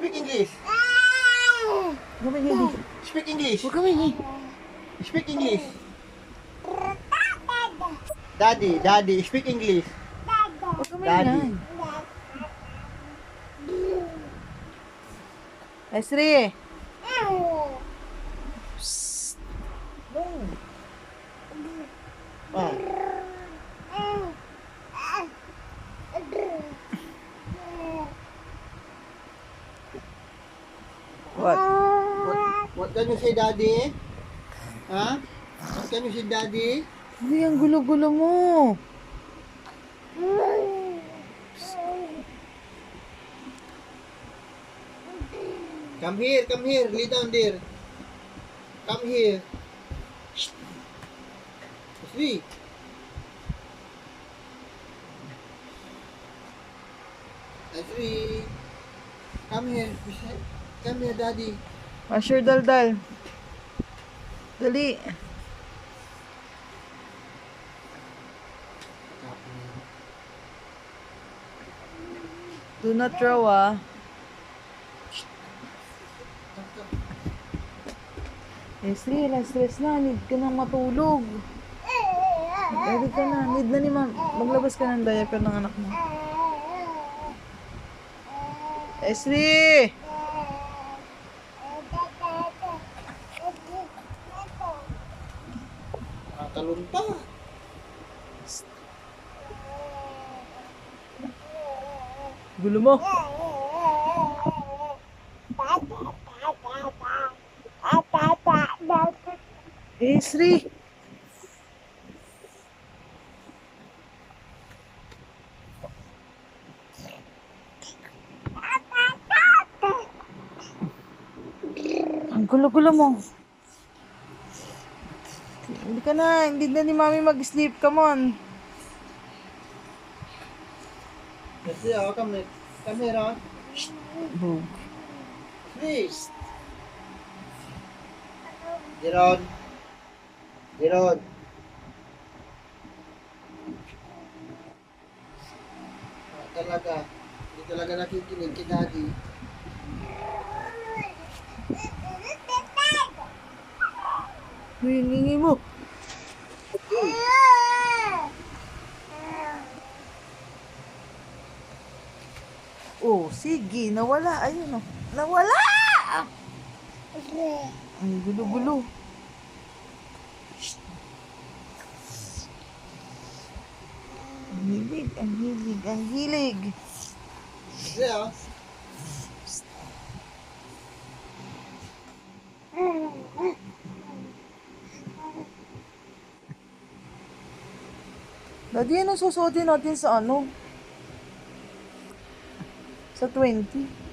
Speak English. Huwag kami hindi. Speak English. Huwag kami hindi. Speak English. Daddy, daddy, speak English. Huwag kami Daddy. yan. Esri! Psst. No. Ah. What? What can you say, daddy? Huh? What can you say, daddy? Hindi, ang gulo-gulo mo. Come here, lay down there. Come here. Asri. Asri. Come here. Come here, daddy. Asher daldal. Dali. Do not throw, ah. Esri, stress na. Need ka na matulog. Ready ka na. Need na ni ma'am. Maglabas ka ng diaper ng anak mo. Esri! Talon pa. Gulo mo. Esri! Ang gulo-gulo mo. Hindi na ni mami mag-sleep. Come on. Asri, oh, come here. Come here, oh. Bog. Please. Jeron. Jeron. Talaga. Hindi talaga nakikinig kay daddy. Hiningi mo. Oh, sige. Nawala. Ayun, oh. Nawala! Ang gulo-gulo. Ang hilig, ang hilig, ang hilig. Asri, oh. Daddy, anong susuotin natin sa ano? Sa 20?